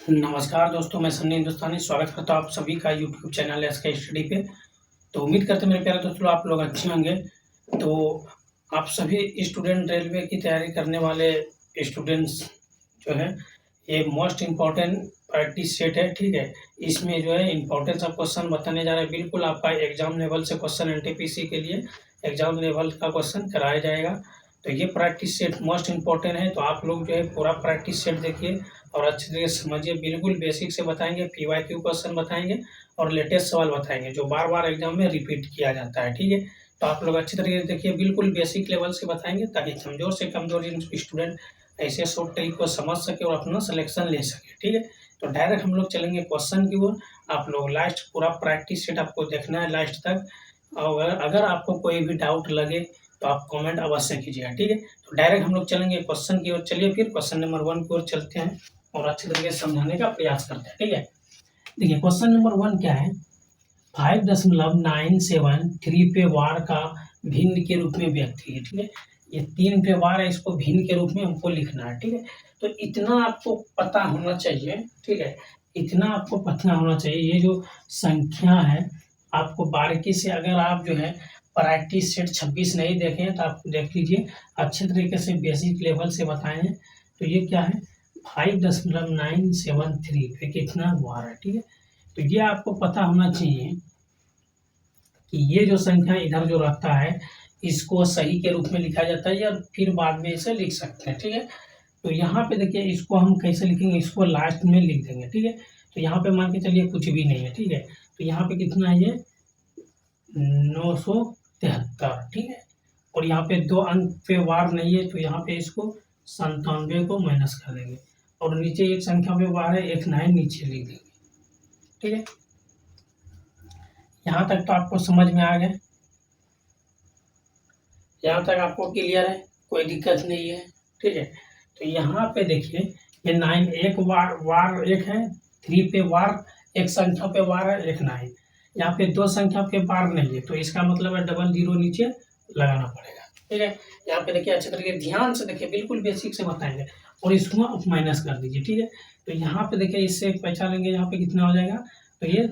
नमस्कार दोस्तों, मैं सन्नी हिंदुस्तानी स्वागत करता हूँ आप सभी का यूट्यूब चैनल एसके स्टडी पे। तो उम्मीद करते हैं मेरे प्यारे दोस्तों आप लोग अच्छे होंगे। तो आप सभी स्टूडेंट रेलवे की तैयारी करने वाले स्टूडेंट्स जो है ये मोस्ट इम्पॉर्टेंट प्रैक्टिस सेट है, ठीक है। इसमें जो है इम्पोर्टेंस ऑफ क्वेश्चन बताने जा रहे हैं। बिल्कुल आपका एग्जाम लेवल से क्वेश्चन एनटीपीसी के लिए एग्जाम लेवल का क्वेश्चन कराया जाएगा। तो ये प्रैक्टिस सेट मोस्ट इम्पॉर्टेंट है, तो आप लोग जो है पूरा प्रैक्टिस सेट देखिए और अच्छे तरीके से समझिए। बिल्कुल बेसिक से बताएंगे, पीवाईक्यू क्वेश्चन बताएंगे और लेटेस्ट सवाल बताएंगे जो बार बार एग्जाम में रिपीट किया जाता है, ठीक है। तो आप लोग अच्छी तरीके से देखिए, बिल्कुल बेसिक लेवल से बताएंगे ताकि कमजोर से कमजोर स्टूडेंट ऐसे शॉर्ट ट्रिक को समझ सके और अपना सिलेक्शन ले सके, ठीक है। तो डायरेक्ट हम लोग चलेंगे क्वेश्चन की ओर। आप लोग लास्ट पूरा प्रैक्टिस सेट आपको देखना है लास्ट तक। और अगर आपको कोई भी डाउट लगे तो आप कमेंट अवश्य कीजिएगा, ठीक है। तो डायरेक्ट हम लोग चलेंगे क्वेश्चन की ओर। चलिए फिर क्वेश्चन नंबर 1 की ओर चलते हैं और अच्छे तरीके से समझाने का प्रयास करते हैं, ठीक है। देखिए क्वेश्चन नंबर 1 क्या है, 5.973 पे वार का भिन्न के रूप में व्यक्त कीजिए, ठीक है। ये 3 पे वार है, इसको भिन्न के रूप में हमको लिखना है, ठीक है। तो इतना आपको पता होना चाहिए, ठीक है। इतना आपको पता होना चाहिए, ये जो संख्या है आपको बारीकी से, अगर आप जो है प्रैक्टिस सेट 26 नहीं देखें तो आप देख लीजिए, अच्छे तरीके से बेसिक लेवल से बताए हैं। तो ये क्या है, 5.973 पे कितना वार है, ठीक है। तो ये आपको पता होना चाहिए कि ये जो संख्या इधर जो रखता है इसको सही के रूप में लिखा जाता है या फिर बाद में इसे लिख सकते हैं, ठीक है। तो यहाँ पे देखिए इसको हम कैसे लिखेंगे, इसको लास्ट में लिख देंगे, ठीक है। तो यहाँ पे मान के चलिए कुछ भी नहीं है, ठीक है। तो यहाँ पे कितना है, ये 973, ठीक है। और यहाँ पे 2 अंक पे वार नहीं है तो यहाँ पे इसको 97 को माइनस कर देंगे और नीचे एक संख्या पे वार है, एक 9 नीचे लिख देंगे, ठीक है। यहाँ तक तो आपको समझ में आ गया, यहाँ तक आपको क्लियर है, कोई दिक्कत नहीं है, ठीक है। तो यहाँ पे देखिए ये 9 एक वार एक है, 3 पे वार एक संख्या पे वार है, एक 9। यहाँ पे 2 संख्या पे वार नहीं है तो इसका मतलब है डबल जीरो नीचे लगाना पड़ेगा, ठीक है। यहाँ पे देखिए अच्छे तरीके ध्यान से देखिए, बिल्कुल बेसिक से बताएंगे और इसको आप माइनस कर दीजिए, ठीक है। तो यहाँ पे देखिए इससे पैसा लेंगे, यहाँ पे कितना हो जाएगा, तो ये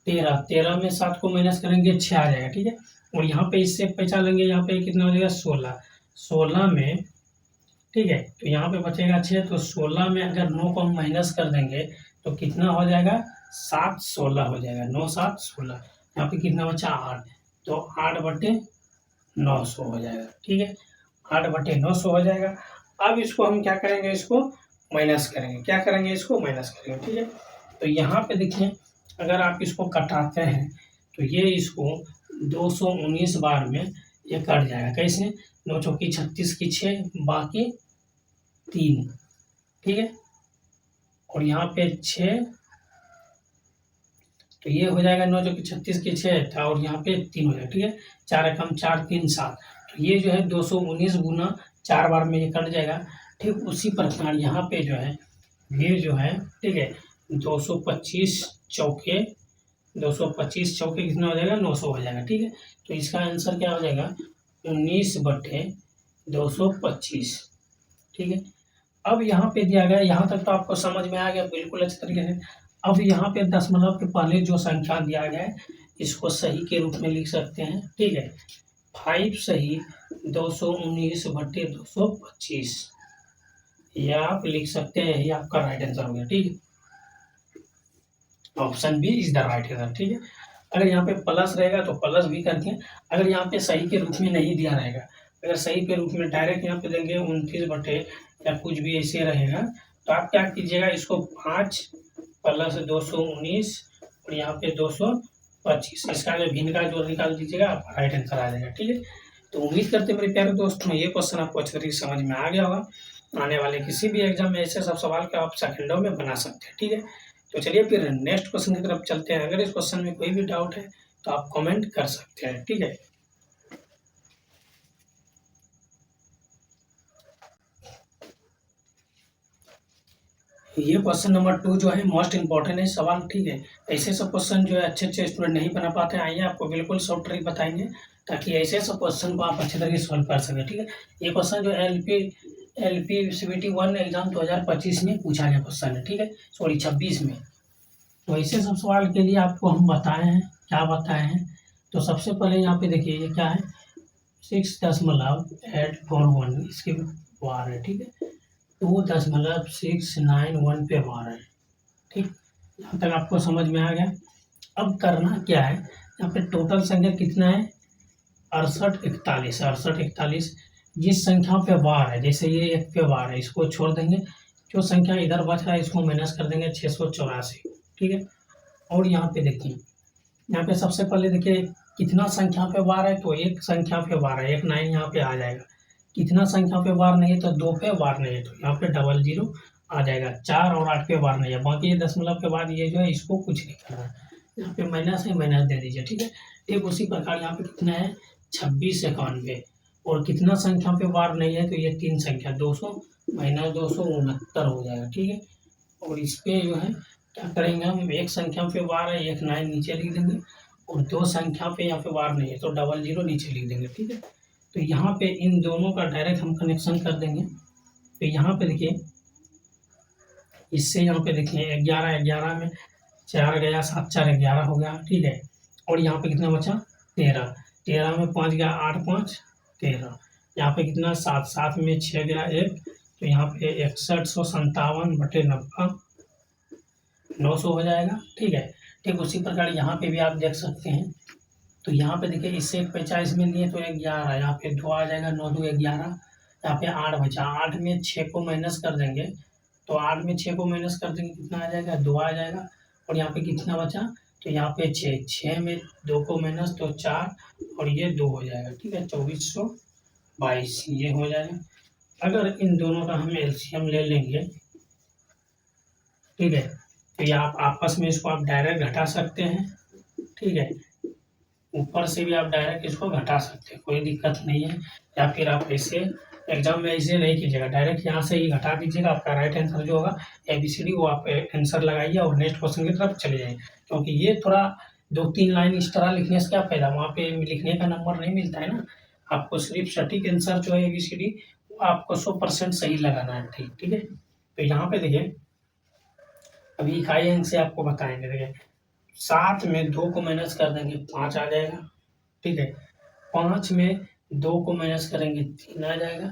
13 में 7 को माइनस करेंगे 6 आ जाएगा, ठीक है। और यहाँ पे इससे पैसा लेंगे, यहाँ पे कितना हो जाएगा 16 में, ठीक है। तो यहाँ पे बचेगा 6, तो 16 में अगर 9 को हम माइनस कर देंगे तो कितना हो जाएगा, 7 16 हो जाएगा, 9 7 16। यहाँ पे कितना बचा 8, तो 8/900 हो जाएगा, ठीक है। 8/900 हो जाएगा। अब इसको हम क्या करेंगे, इसको माइनस करेंगे, क्या करेंगे, इसको माइनस करेंगे, ठीक है। तो यहाँ पे देखिए अगर आप इसको कटाते हैं तो ये इसको 219 बार में ये कट जाएगा, कैसे, 9 चौकी 36 की 6 बाकी 3, ठीक है। और यहाँ पे 6, तो ये हो जाएगा 9 चौकी 36 की 6 था और यहाँ पे 3 हो जाएगा, ठीक है। 4 एकम 4 3 7, तो ये जो है 219 गुना 4 बार में ये कट जाएगा। ठीक उसी प्रकार यहाँ पे जो है ये जो है, ठीक है, 225 चौके 225 चौके कितना हो जाएगा, 900 हो जाएगा, ठीक है। तो इसका आंसर क्या हो जाएगा, 19/225, ठीक है। अब यहाँ पे दिया गया, यहाँ तक तो आपको समझ में आ गया बिल्कुल अच्छे तरीके से। अब यहाँ पे दशमलव के पहले जो संख्या दिया गया है इसको सही के रूप में लिख सकते हैं, ठीक है। 5 सही 219/225 ये आप लिख सकते हैं, ये आपका राइट आंसर हो गया, ठीक है। Option B is the right answer, ठीक है। अगर यहाँ पे प्लस रहेगा तो प्लस भी करते हैं, अगर यहाँ पे सही के रूप में नहीं दिया रहेगा, अगर सही के रूप में डायरेक्ट यहाँ पे देंगे 29 बटे या कुछ भी ऐसे रहेगा तो आप क्या कीजिएगा, इसको 5 + 219 और यहाँ पे 225 इसका जो भिन्न का जो निकाल दीजिएगा आप राइट आंसर आ जाएगा, ठीक है। तो उम्मीद करते हैं मेरे प्यारे दोस्तों ये क्वेश्चन आपको अच्छी तरीके से समझ में आ गया होगा। आने वाले किसी भी एग्जाम में ऐसे सब सवाल का आप सेकंडों में बना सकते हैं, ठीक है। तो चलिए फिर नेक्स्ट क्वेश्चन की तरफ चलते हैं। अगर इस क्वेश्चन में कोई भी डाउट है तो आप कमेंट कर सकते हैं, ठीक है। ये क्वेश्चन नंबर 2 जो है मोस्ट इंपॉर्टेंट है सवाल, ठीक है। ऐसे सब क्वेश्चन जो है अच्छे अच्छे स्टूडेंट नहीं बना पाते, आइए आपको बिल्कुल शॉर्ट ट्रिक बताएंगे ताकि ऐसे सब क्वेश्चन को आप अच्छे तरीके से सॉल्व कर सकें, ठीक है। ये क्वेश्चन जो LP CBT 1 एग्जाम 2025 में पूछा गया क्वेश्चन है, ठीक है, सॉरी 26 में। तो ऐसे सब सवाल के लिए आपको हम बताए हैं, क्या बताए हैं। तो सबसे पहले यहाँ पे देखिए ये क्या है, 6.841 इसके वार है, ठीक है, 2.691 पे वार है, ठीक। यहाँ तक आपको समझ में आ गया। अब करना क्या है, यहाँ पे टोटल संख्या कितना है, 6841। जिस संख्या पे वार है, जैसे ये एक पे वार है, इसको छोड़ देंगे, जो संख्या इधर बच रहा है इसको माइनस कर देंगे, 684, ठीक है। और यहाँ पे देखिए, यहाँ पे सबसे पहले देखिए कितना संख्या पे वार है, तो एक संख्या पे वार है, एक 9 यहाँ पे आ जाएगा। कितना संख्या पे वार नहीं है, तो 2 पे वार नहीं है, तो यहाँ पे 00 आ जाएगा। 4 और 8 पे वार नहीं है, बाकी ये दशमलव के बाद ये जो है इसको कुछ नहीं करना है, यहाँ पे माइनस है, माइनस दे दीजिए, ठीक है। ठीक उसी प्रकार यहाँ पे कितना है, 2691। और कितना संख्या पे वार नहीं है, तो ये 3 संख्या 200 माइनस 269 हो जाएगा, ठीक है। और इस पे जो है क्या करेंगे हम, एक संख्या पे वार है, एक 9 नीचे लिख देंगे, और 2 संख्या पे यहाँ पे वार नहीं है, तो 00 नीचे लिख देंगे, ठीक है। तो यहाँ पे इन दोनों का डायरेक्ट हम कनेक्शन कर देंगे। तो यहाँ पे देखिए, इससे यहाँ पे देखिए 11 में 4 गया, 7 4 11 हो गया, ठीक है। और यहाँ पे कितना बचा, 13 में 5 गया, 8 5 13। यहाँ पे कितना, 7 में 6 गया 1, तो यहाँ पे 6157/90 900 हो जाएगा, ठीक है। ठीक उसी प्रकार यहाँ पे भी आप देख सकते हैं। तो यहाँ पे देखिए, इससे 50 में लिए तो 11, यहाँ पे 2 आ जाएगा, 9 2 11, यहाँ पे 8 बचा, 8 में 6 को माइनस कर देंगे, तो 8 में 6 को माइनस कर देंगे, कितना आ जाएगा, 2 आ जाएगा। और यहाँ पे कितना बचा, तो यहाँ पे 6 में 2 को माइनस, तो 4, और ये 2 हो जाएगा, ठीक है, 2422 ये हो जाएगा। अगर इन दोनों का हम एलसीएम ले लेंगे, ठीक है, तो ये आप आपस में इसको आप डायरेक्ट घटा सकते हैं, ठीक है। ऊपर से भी आप डायरेक्ट इसको घटा सकते हैं, कोई दिक्कत नहीं है। या फिर आप ऐसे एग्जाम में ऐसे नहीं कीजिएगा, डायरेक्ट यहाँ से ही घटा दीजिएगा, आपका राइट आंसर जो होगा ABCD वो आप आंसर लगाइए और नेक्स्ट क्वेश्चन की तरफ चले जाइए। क्योंकि ये थोड़ा 2-3 लाइन इस तरह लिखने से क्या फायदा, वहाँ पे लिखने का नंबर नहीं मिलता है ना। आपको सिर्फ सटीक आंसर जो है ABCD वो आपको 100% सही लगाना है, ठीक है। तो यहाँ पे देखिए, अभी इकाई अंक से आपको बताएंगे, देखिए 7 में 2 को माइनस कर देंगे, 5 आ जाएगा, ठीक है। 5 में 2 को माइनस करेंगे, 3 आ जाएगा,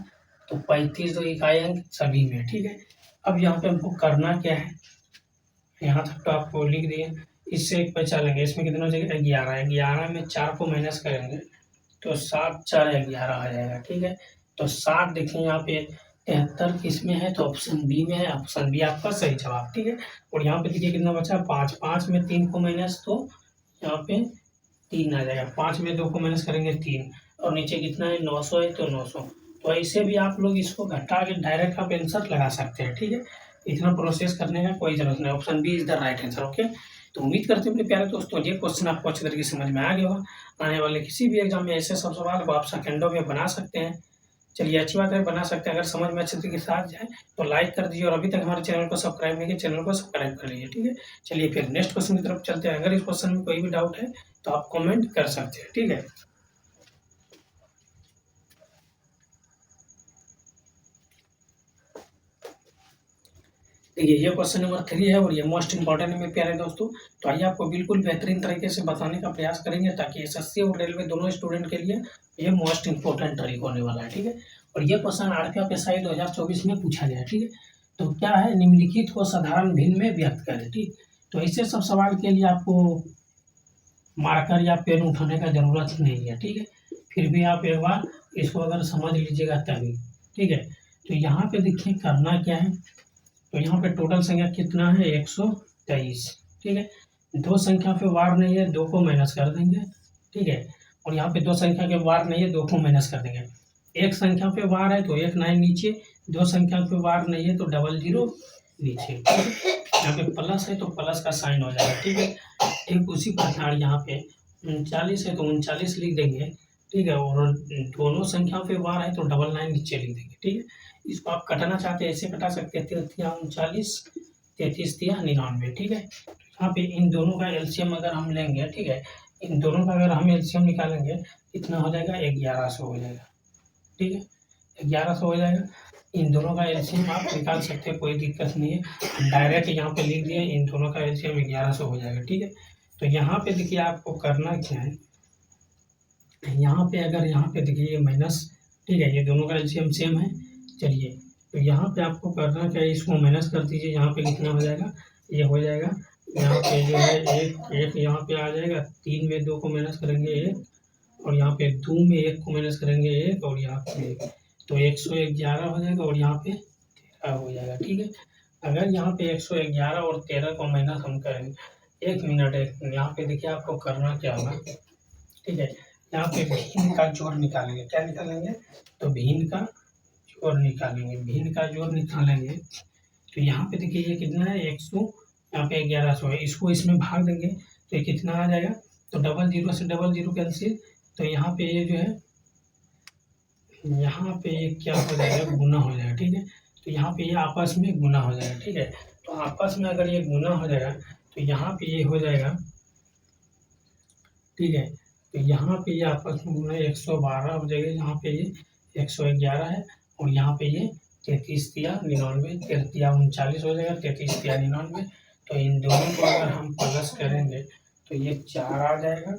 तो 35 इकाई अंक सभी में, ठीक है। अब यहाँ पे हमको करना क्या है, यहाँ तक तो आपको लिख दिए, इससे एक पे चलेंगे, इसमें कितना हो जाएगा, 11 में 4 को माइनस करेंगे, तो 7 4 11 आ जाएगा, ठीक है। तो 7 देखें यहाँ पे 73 किसमें है, तो ऑप्शन बी में है, ऑप्शन बी आपका सही जवाब, ठीक है। और यहाँ पे देखिए कितना बचा, 5 में 3 को माइनस, तो यहाँ पे 3 आ जाएगा, 5 में 2 को माइनस करेंगे 3, और नीचे कितना है, 900 है, तो 900। तो ऐसे भी आप लोग इसको घटा के डायरेक्ट आप आंसर लगा सकते हैं, ठीक है। इतना प्रोसेस करने का कोई जरूरत नहीं, option B is the right answer, okay. तो उम्मीद करते हैं अपने प्यारे दोस्तों ये क्वेश्चन आपको अच्छे तरीके से समझ में आ गया होगा। आने वाले किसी भी एग्जाम में ऐसे सब सवाल को आप सेकंडों में बना सकते हैं। चलिए अच्छी बात है, बना सकते हैं। अगर समझ में अच्छे तरीके से आ जाए तो लाइक कर दीजिए, और अभी तक हमारे चैनल को सब्सक्राइब नहीं किया, चैनल को सब्सक्राइब कर लीजिए, ठीक है। चलिए फिर नेक्स्ट क्वेश्चन की तरफ चलते हैं। अगर इस क्वेश्चन में कोई भी डाउट है तो आप कमेंट कर सकते हैं, ठीक है। देखिए ये क्वेश्चन नंबर 3 है, और ये मोस्ट इंपॉर्टेंट है मेरे प्यारे दोस्तों। तो आइए आपको बिल्कुल बेहतरीन तरीके से बताने का प्रयास करेंगे, ताकि एसएससी और रेलवे दोनों स्टूडेंट के लिए ये मोस्ट इंपॉर्टेंट ट्रिक होने वाला है, ठीक है। और ये क्वेश्चन RPFSI 2024 में पूछा गया है, ठीक है। तो क्या है, निम्नलिखित को साधारण भिन्न में व्यक्त करें, ठीक। तो ऐसे सब सवाल के लिए आपको मार्कर या पेन उठाने का जरूरत नहीं है, ठीक है। फिर भी आप एक बार इसको अगर समझ लीजिएगा तभी, ठीक है। तो यहाँ पे देखिए करना क्या है, तो यहाँ पे टोटल संख्या कितना है, 123, ठीक है। 2 संख्या पे वार नहीं है, 2 को माइनस कर देंगे, ठीक है। और यहाँ पे 2 संख्या के वार नहीं है, 2 को माइनस कर देंगे। एक संख्या पे वार है तो एक 9 नीचे, 2 संख्या पे वार नहीं है तो 00 नीचे, ठीक है। यहाँ पे प्लस है तो प्लस का साइन हो जाएगा, ठीक है। एक उसी प्रकार यहाँ पे 39 है तो 39 लिख देंगे, ठीक है। और दोनों संख्या पे वार है तो 99 नीचे लिख देंगे, ठीक है। इसको आप कटाना चाहते हैं ऐसे कटा सकते हैं, 39 33 99, ठीक है। यहाँ पे इन दोनों का एलसीएम अगर हम लेंगे, ठीक है, इन दोनों का अगर हम एलसीएम निकालेंगे कितना हो जाएगा, 1100 हो जाएगा, ठीक है, 1100 हो जाएगा। इन दोनों का एलसीएम आप निकाल सकते हैं, कोई दिक्कत नहीं है। डायरेक्ट यहाँ पे लिख दिया, इन दोनों का एलसीएम 1100 हो जाएगा, ठीक है। तो यहाँ पे देखिए आपको करना क्या है, यहाँ पे अगर यहाँ पे देखिए ये माइनस, ठीक है, ये दोनों का एलसीएम सेम है। चलिए, तो यहाँ पे आपको करना क्या है, इसको माइनस कर दीजिए। यहाँ पे कितना हो जाएगा, ये हो जाएगा यहाँ पे जो है एक यहाँ पे आ जाएगा, 3 में 2 को माइनस करेंगे 1, और यहाँ पे 2 में 1 को माइनस करेंगे 1, और यहाँ पे 1, तो 111 हो जाएगा, और यहाँ पे 13 हो जाएगा, ठीक है। अगर यहाँ पे 111 और 13 को माइनस हम करेंगे, 1 मिनट यहाँ पे देखिए आपको करना क्या होगा, ठीक है। यहाँ पे भिन्न का जोड़ निकालेंगे, क्या निकालेंगे, तो भिन्न का जोड़ निकालेंगे। भिन्न का जोड़ निकालेंगे तो यहाँ पे देखिए ये कितना है, 100, यहाँ पे 1100 है, इसको इसमें भाग देंगे तो ये कितना आ जाएगा, तो डबल जीरो से डबल जीरो कैंसिल, तो यहाँ पे ये जो है, यहाँ पे ये क्या हो जाएगा, गुना हो जाएगा, ठीक है। तो यहाँ पे ये आपस में गुना हो जाएगा, ठीक है। तो आपस में अगर ये गुना हो जाएगा तो यहाँ पे ये हो जाएगा, ठीक है। तो यहाँ पे ये आपस में गुना 112 हो जाएगा, यहाँ पे ये 111 है, और यहाँ पे ये 33 तिया 99, 33 39 हो जाएगा, 33 तिया 99। तो इन दोनों को अगर हम प्लस करेंगे तो ये 4 आ जाएगा,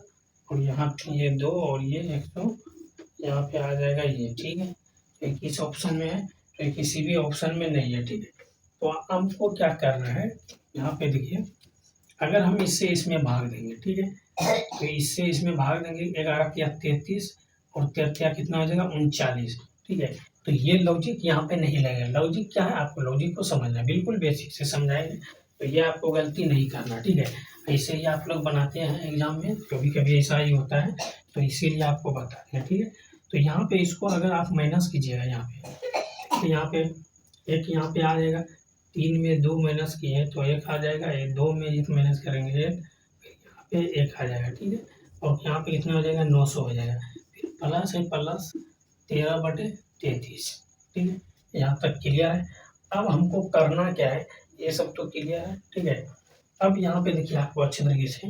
और यहाँ पे ये 2, और ये 100 यहाँ पे आ जाएगा ये, ठीक है। तो ये किस ऑप्शन में है, तो ये किसी भी ऑप्शन में नहीं है, ठीक है। तो हमको क्या करना है, यहाँ पे देखिए, अगर हम इससे इसमें भाग देंगे, ठीक है, तो इससे इसमें भाग देंगे, 11 तिया 33, और 13 कितना हो जाएगा, 39, ठीक है। तो ये लॉजिक यहाँ पे नहीं लगेगा। लॉजिक क्या है, आपको लॉजिक को समझना है, बिल्कुल बेसिक से समझाएंगे, तो ये आपको गलती नहीं करना, ठीक है। ऐसे ही आप लोग बनाते हैं एग्जाम में, कभी कभी ऐसा ही होता है, तो इसीलिए आपको बताते हैं, ठीक है। तो यहाँ पे इसको अगर आप माइनस कीजिएगा, यहाँ पे तो यहाँ पे एक यहाँ पे आ जाएगा, 3 में 2 माइनस किए तो 1 आ जाएगा, 2 में 1 माइनस करेंगे 1, यहाँ पे 1 आ जाएगा, ठीक है। और यहाँ पे कितना हो जाएगा, 900 हो जाएगा, फिर प्लस है प्लस 13/33, ठीक है। यहाँ तक क्लियर है। अब हमको करना क्या है, ये सब तो क्लियर है, ठीक है। अब यहाँ पे देखिए आपको अच्छे तरीके से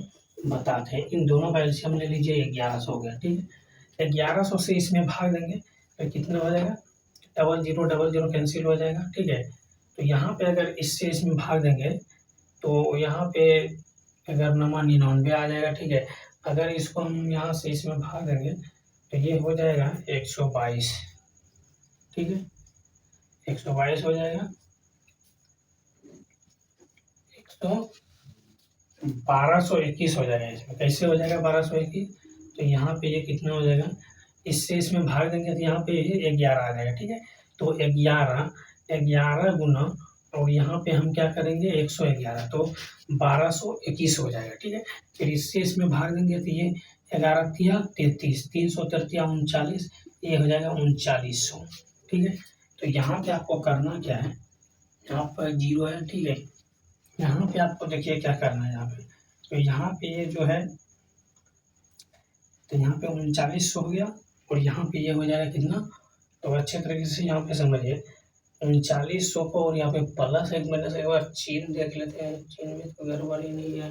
बताते हैं, इन दोनों का एलसीएम ले लीजिए, 1100 हो गया, ठीक है। 1100 से इसमें भाग देंगे तो कितना हो जाएगा, डबल जीरो कैंसिल हो जाएगा, ठीक है। तो यहाँ पे अगर इससे इसमें भाग देंगे तो यहाँ पे अगर 99 आ जाएगा, ठीक है। अगर इसको हम यहाँ से इसमें भाग देंगे तो ये हो जाएगा 122, ठीक है, 122 हो जाएगा, 1221 हो जाएगा। इसमें कैसे हो जाएगा 1221, तो यहाँ पे ये कितना हो जाएगा, इससे इसमें भाग देंगे तो यहाँ पे ये 11 आ जाएगा, ठीक है। तो 11 गुना, और यहाँ पे हम क्या करेंगे 111, तो 1221 हो जाएगा, ठीक है। फिर इससे इसमें भाग देंगे तो ये 11 तिया 33, 333 39, ये हो जाएगा 3900, ठीक है। तो यहाँ पे आपको करना क्या है, यहाँ पर 0 है, ठीक है। यहाँ पे आपको देखिए क्या करना है, यहाँ पे तो यहाँ पे ये जो है, तो यहाँ पे 3900 हो गया, और यहाँ पे ये हो जाएगा कितना, तो अच्छे तरीके से यहाँ पे समझिए, 3900 को, और यहाँ पे प्लस एक माइनस, एक बार चिन्ह देख लेते हैं, चिन्ह में तो गड़बड़ी नहीं है,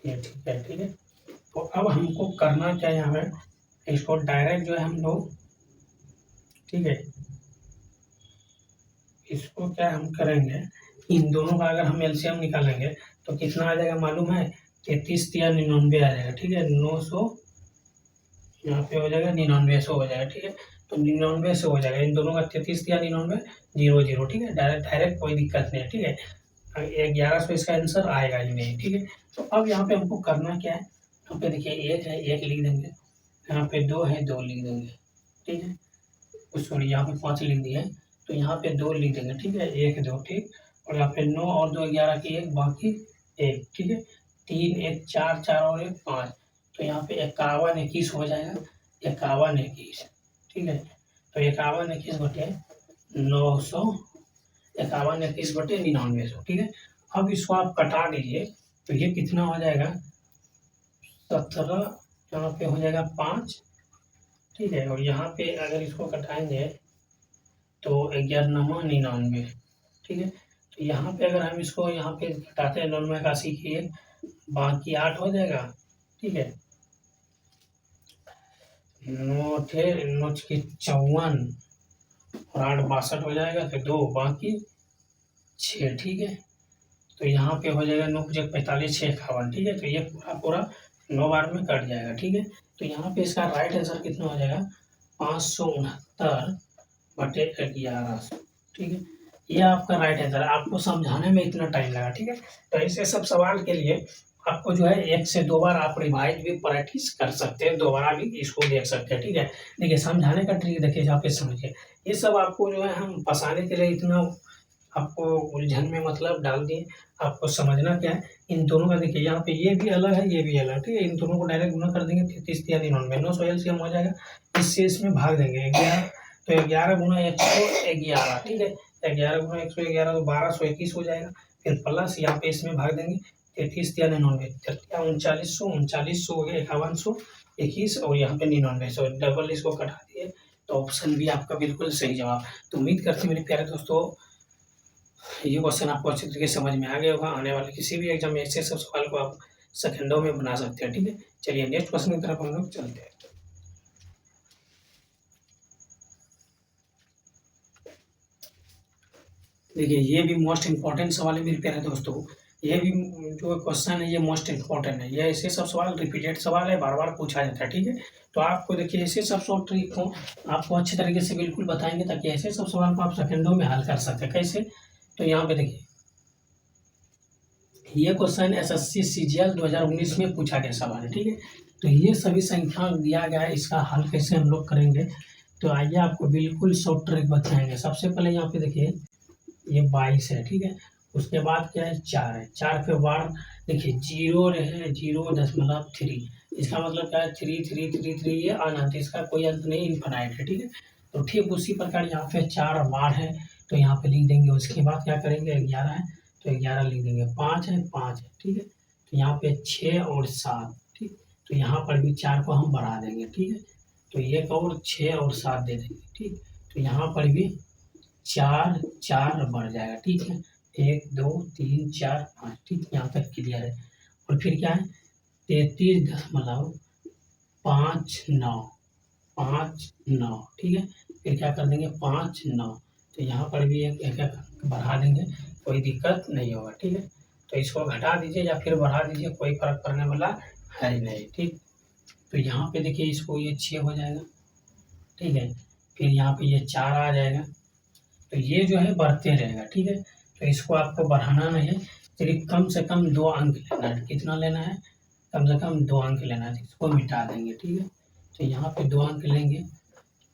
ये ठीक है, ठीक है। तो अब हमको करना क्या है, यहाँ पे इसको डायरेक्ट जो है हम लोग, ठीक है, इसको क्या हम करेंगे, इन दोनों का अगर हम एलसीएम निकालेंगे तो कितना आ जाएगा मालूम है, 33 तिया 99 आ जाएगा, ठीक है। 900 यहाँ पे हो जाएगा, 9900 हो जाएगा, ठीक है। तो 9900 हो जाएगा, इन दोनों का 33 तिया 99 0 0, ठीक है। डायरेक्ट कोई दिक्कत नहीं है, ठीक है। 1100 इसका आंसर आएगा ही नहीं, ठीक है। तो अब यहाँ पे हमको करना क्या है, यहाँ पे देखिए 1 है, 1 लिख देंगे, यहाँ पे 2 है, 2 लिख देंगे, ठीक है। सॉरी, यहाँ पे 5 लिख दिया है, तो यहाँ पे 2 लिख देंगे, ठीक है, 1 2, ठीक। और यहाँ पे 9 और 2 11 की 1, बाकी 1, ठीक है। 3 1 4 4 और 1 5, तो यहाँ पे 51 21 हो जाएगा, 51 21, ठीक है। तो 51 21 बटे 900, 51 21 बटे 9900, ठीक है। अब इसको आप कटा दीजिए तो ये कितना हो जाएगा, 17, यहाँ पे हो जाएगा 5, ठीक है। और यहाँ पे अगर इसको कटाएंगे तो 11×9 = 99, ठीक है। तो यहाँ पे अगर हम इसको यहाँ पे घटाते हैं, 9 की बाकी 8 हो जाएगा, ठीक है। 9 थे, 9 के 54 और 8 62 हो जाएगा, तो 2 बाकी 6, ठीक है। तो यहाँ पे हो जाएगा 9 जब 45 6 51, ठीक है। तो ये पूरा पूरा 9 बार में कट जाएगा, ठीक है। तो यहाँ पे इसका राइट आंसर कितना हो जाएगा, 569/1100, ठीक है। ये आपका राइट आंसर है। आपको समझाने में इतना टाइम लगा, ठीक है। तो ऐसे सब सवाल के लिए आपको जो है 1 से 2 बार आप रिवाइज भी प्रैक्टिस कर सकते हैं, दोबारा भी इसको देख सकते हैं, ठीक है। देखिए समझाने का ट्रिक देखिए, यहाँ पे समझिए। ये सब आपको जो है हम फंसाने के लिए इतना आपको उलझन में मतलब डाल दिए। आपको समझना क्या है, इन दोनों का देखिए, यहाँ पे ये भी अलग है, ये भी अलग, ठीक है। इन दोनों को डायरेक्ट गुना कर देंगे, 33 या 99, 900 एलसीएम हो जाएगा। इससे इसमें भाग देंगे 11, तो 11 गुना 111, ठीक है। 11 गुना 111 तो 1221 हो जाएगा। फिर प्लस यहाँ पे इसमें भाग देंगे 33 या 99, 3900, 3900 हो गया, 5121 और यहाँ पे 9900, डबल इसको कटा दिए, तो ऑप्शन भी आपका बिल्कुल सही जवाब। तो उम्मीद करते हैं मेरे प्यारे दोस्तों, ये क्वेश्चन आपको अच्छी तरीके से समझ में आ गया होगा। आने वाले किसी भी एग्जाम में ऐसे सब सवाल को आप सेकंडों में बना सकते हैं, ठीक है। चलिए नेक्स्ट क्वेश्चन की तरफ हम लोग चलते हैं। देखिए ये भी मोस्ट इंपॉर्टेंट सवाल है मेरे प्यारे दोस्तों। ये भी जो क्वेश्चन है ये मोस्ट इंपॉर्टेंट है। ये ऐसे सब सवाल रिपीटेड सवाल है, बार बार पूछा जाता है, ठीक है। तो आपको देखिए ऐसे सब शॉर्ट ट्रिक को आपको अच्छे तरीके से बिल्कुल बताएंगे, ताकि ऐसे सब सवाल को आप सेकंडों में हल कर सकते हैं। कैसे, तो यहाँ पे देखिए, ये क्वेश्चन एसएससी सीजीएल 2019 में पूछा गया सवाल है, ठीक है। तो ये सभी संख्या दिया गया है, इसका हल कैसे हम लोग करेंगे, तो आइए आपको बिल्कुल शॉर्ट ट्रिक बताएंगे। सबसे पहले यहाँ पे देखिए, ये 22 है, ठीक है। उसके बाद क्या है, 4 है, 4 पे बार देखिए 0 रहे, 0.3, इसका मतलब क्या है, 3 3 3 3, ये अनंत, इसका कोई अंत नहीं, इनफाइनाइट है, ठीक है। तो ठीक उसी प्रकार यहाँ पे 4 बार है, तो यहाँ पे लिख देंगे। उसके बाद क्या करेंगे, 11 है, तो 11 लिख देंगे। 5 है, 5 है, ठीक है। तो यहाँ पे 6 और 7, ठीक। तो यहाँ पर भी 4 को हम बढ़ा देंगे, ठीक है। तो एक और 6 और 7 दे देंगे, ठीक। तो यहाँ पर भी 4 4 बढ़ जाएगा, ठीक है। 1 2 3 4 5, ठीक, यहाँ तक क्लियर है। और फिर क्या है, 33.59, ठीक है। फिर क्या कर देंगे, 5 9, तो यहाँ पर भी एक एक एक बढ़ा देंगे, कोई दिक्कत नहीं होगा, ठीक है। तो इसको घटा दीजिए या फिर बढ़ा दीजिए, कोई फर्क पड़ने वाला है ही नहीं, ठीक। तो यहाँ पे देखिए, इसको ये 6 हो जाएगा, ठीक है। फिर यहाँ पे ये 4 आ जाएगा, तो ये जो है बढ़ते रहेगा, ठीक है। तो इसको आपको बढ़ाना नहीं है, सिर्फ कम से कम 2 अंक लेना है। कितना लेना है, कम से कम 2 अंक लेना है, इसको मिटा देंगे, ठीक है। तो यहाँ पे 2 अंक लेंगे,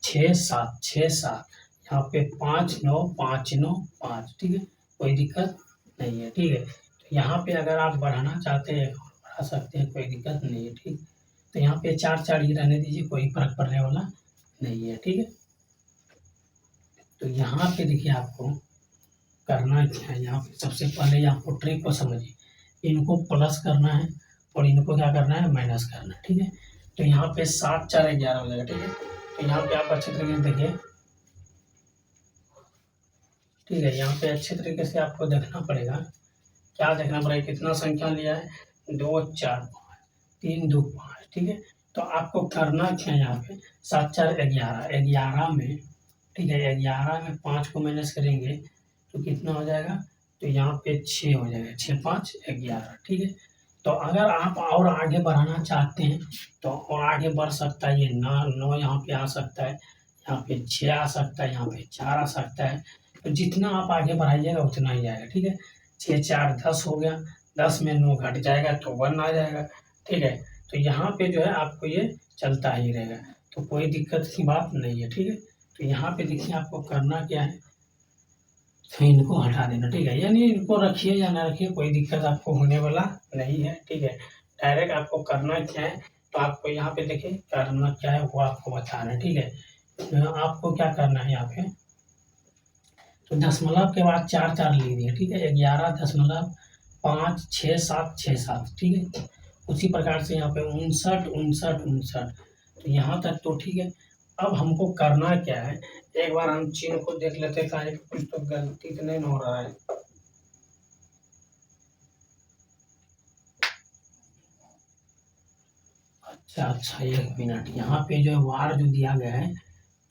6 7 6 7, यहाँ पे 5 9 5 9 5, ठीक है। कोई दिक्कत नहीं है, ठीक है। तो यहाँ पे अगर आप बढ़ाना चाहते हैं और बढ़ा सकते हैं, कोई दिक्कत नहीं है, ठीक। तो यहाँ पे 4 4 ही रहने दीजिए, कोई फर्क पड़ने वाला नहीं है, ठीक है। तो यहाँ पे देखिए, आपको करना क्या है, यहाँ पे सबसे पहले आपको ट्रिक को समझिए। इनको प्लस करना है और इनको क्या करना है, माइनस करना है, ठीक है। तो यहाँ पे 7 4 11 हो जाएगा, ठीक है। तो यहाँ पे आप अच्छे तरीके से देखिए, ठीक है। यहाँ पे अच्छे तरीके से आपको देखना पड़ेगा, क्या देखना पड़ेगा, कितना संख्या लिया है, 2 4 5, 3 2 5, ठीक है। तो आपको करना क्या है, यहाँ पे 7 4 11, 11 में, ठीक है, 11 में 5 को माइनस करेंगे तो कितना हो जाएगा, तो यहाँ पे 6 हो जाएगा, 6 5 11, ठीक है। तो अगर आप और आगे बढ़ाना चाहते हैं तो और आगे बढ़ सकता है, ये 9 यहाँ पे आ सकता है, यहाँ पे 6 आ सकता है, यहाँ पे 4 आ सकता है। तो जितना आप आगे बढ़ाइएगा उतना ही जाएगा, ठीक है। 6 4 10 हो गया, 10 में 9 घट जाएगा तो 1 आ जाएगा, ठीक है। तो यहाँ पे जो है आपको ये चलता ही रहेगा, तो कोई दिक्कत की बात नहीं है, ठीक है। तो यहाँ पे देखिए, आपको करना क्या है, तो इनको हटा देना, ठीक है। यानी इनको रखिए या ना रखिए, कोई दिक्कत आपको होने वाला नहीं है, ठीक है। डायरेक्ट आपको करना क्या है, तो आपको यहाँ पे देखिए करना क्या है वो आपको बताना है, ठीक है। आपको क्या करना है, यहाँ पे तो दशमलव के बाद 4 4 लिख दिए, ठीक है। 11.5 6 7 6 7, ठीक है। उसी प्रकार से यहाँ पे 59 59 59, तो यहाँ तक तो ठीक है। अब हमको करना क्या है, एक बार हम चिन्ह को देख लेते हैं, कहीं कुछ तो गलती तो नहीं हो रहा है। अच्छा 1 मिनट, यहाँ पे जो है वार जो दिया गया है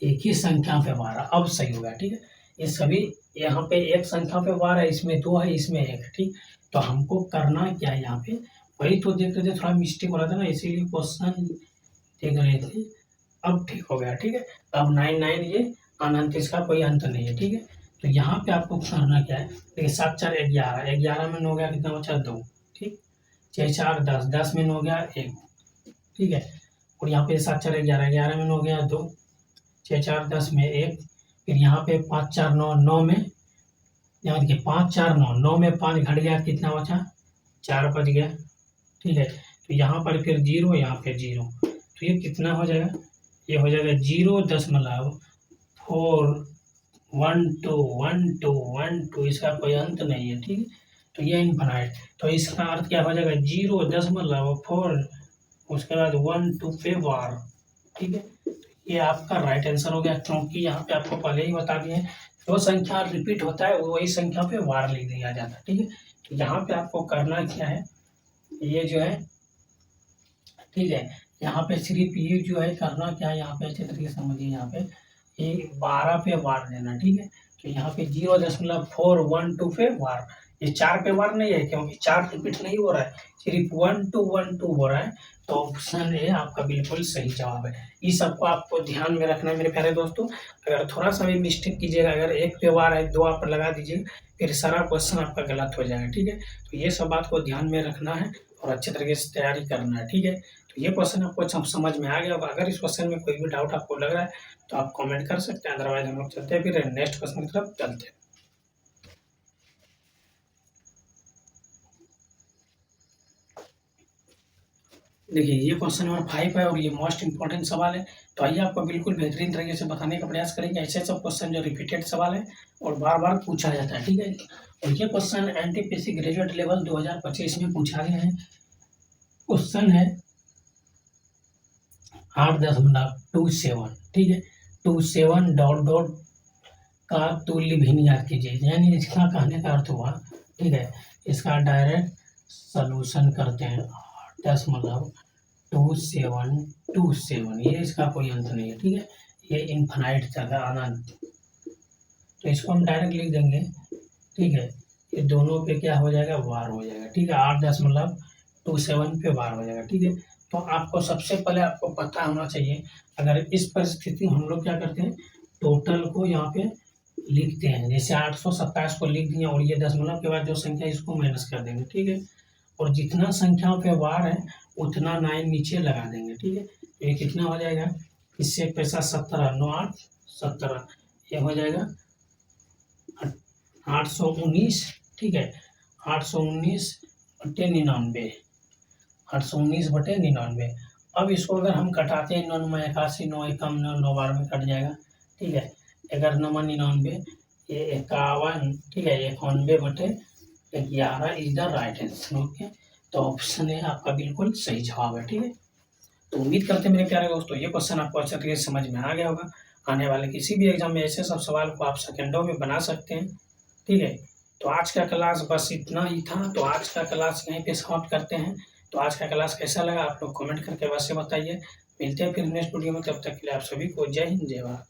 एक ही संख्या पे वार है, अब सही हो गया। ठीक है, ये सभी यहाँ पे एक संख्या पे वार है, इसमें 2 है, इसमें 1 है। ठीक, तो हमको करना क्या है यहाँ पे, वही तो देख रहे थे, थोड़ा मिस्टेक हो रहा था ना, इसीलिए क्वेश्चन देख रहे थे। अब ठीक हो गया। ठीक है, अब 9 ये अनंत, इसका कोई अंत नहीं है। ठीक है, तो यहाँ पे आपको करना क्या है, देखिए 7 4 11, 11 में 9 हो गया, कितना बचा 2। ठीक, 6 4 10, 10 में 9 हो गया 1। ठीक है, और यहाँ पे 7 4 11, 11 में 9 हो गया 2, 6 4 10 में 1। फिर यहाँ पे 5 4 9, 9 में, यहाँ देखिए 5 4 9, 9 में 5 घट गया, कितना बचा 4 बच गया। ठीक है, तो यहाँ पर फिर 0, यहाँ पे 0, तो ये कितना हो जाएगा, ये हो जाएगा 0.41212, इसका कोई अंत नहीं है। ठीक है, तो ये इनफाइनाइट, तो इसका अर्थ क्या हो जाएगा 0.4, उसके बाद 1 2 पे वार। ठीक है, ये आपका राइट आंसर हो गया, क्योंकि यहाँ पे आपको पहले ही बता दिए जो संख्या रिपीट होता है वही संख्या पे वार लिख दिया जाता है। ठीक है, तो यहाँ पे आपको करना क्या है, ये जो है, ठीक है, यहाँ पे सिर्फ ये जो है करना क्या है, यहाँ पे अच्छे तरीके से समझिए, यहाँ पे ये 12 पे वार देना। ठीक है, तो यहाँ पे 0.412 पे वार, ये 4 पे वार नहीं है, क्योंकि 4 रिपीट नहीं हो रहा है, सिर्फ 1 2 1 2 हो रहा है। तो ऑप्शन ए आपका बिल्कुल सही जवाब है। इस सबको आपको ध्यान में रखना है मेरे प्यारे दोस्तों। अगर थोड़ा सा भी मिस्टेक कीजिएगा, अगर 1 पे वार है 2 आप लगा दीजिए, फिर सारा क्वेश्चन आपका गलत हो जाएगा। ठीक है, तो ये सब बात को ध्यान में रखना है और अच्छे तरीके से तैयारी करना है। ठीक है, तो ये क्वेश्चन आपको समझ में आ गया होगा। अगर इस क्वेश्चन में कोई भी डाउट आपको लग रहा है तो आप कमेंट कर सकते हैं, अदरवाइज हम लोग चलते हैं फिर नेक्स्ट क्वेश्चन की तरफ चलते हैं। देखिए ये क्वेश्चन नंबर 5 है और ये मोस्ट इंपॉर्टेंट सवाल है। तो आइए आपको बिल्कुल बेहतरीन तरीके से बताने का प्रयास करेंगे। ऐसे सब क्वेश्चन जो रिपीटेड सवाल है और बार बार पूछा जाता है। ठीक है, और ये क्वेश्चन एनटीपीसी ग्रेजुएट लेवल 2025 में पूछा गया है। क्वेश्चन है 8.27। ठीक है, 27 डॉट डॉट का तुल्य भिन्न ज्ञात कीजिए, यानी इसका कहने का अर्थ हुआ, ठीक है, इसका डायरेक्ट सॉल्यूशन करते हैं 8.2727, ये इसका कोई अंत नहीं है। ठीक है, ये इनफाइनाइट तक है, अनंत, तो इसको हम डायरेक्ट लिख देंगे। ठीक है, ये दोनों पे क्या हो जाएगा, वार हो जाएगा। ठीक है, 8.27 पे वार हो जाएगा। ठीक है, तो आपको सबसे पहले आपको पता होना चाहिए, अगर इस परिस्थिति में हम लोग क्या करते हैं, टोटल को यहाँ पे लिखते हैं, जैसे 827 को लिख दिए और ये दशमलव के बाद जो संख्या इसको माइनस कर देंगे। ठीक है, और जितना संख्याओं पे वार है उतना 9 नीचे लगा देंगे। ठीक है, ये कितना हो जाएगा, इससे पैसा 17 9 8 17, ये हो जाएगा 819। ठीक है, 819/99, 819/99। अब इसको अगर हम कटाते हैं 9 में 81, 9 एकम 9, 9 बार में कट जाएगा। ठीक है, 11 9 99, ये 51। ठीक है, 91/11 is the right answer. Okay, तो ऑप्शन ए आपका बिल्कुल सही जवाब है। ठीक है, तो उम्मीद करते हैं मेरे प्यारे दोस्तों ये क्वेश्चन आपको अच्छे तरीके से समझ में आ गया होगा। आने वाले किसी भी एग्जाम में ऐसे सब सवाल को आप सेकेंडों में बना सकते हैं। ठीक है, तो आज का क्लास बस इतना ही था। तो आज का क्लास यहीं पे समाप्त करते हैं। तो आज का क्लास कैसा लगा आप लोग कमेंट करके अवश्य बताइए। मिलते हैं फिर नेक्स्ट वीडियो में, तब तक के लिए आप सभी को जय हिंद जय भारत।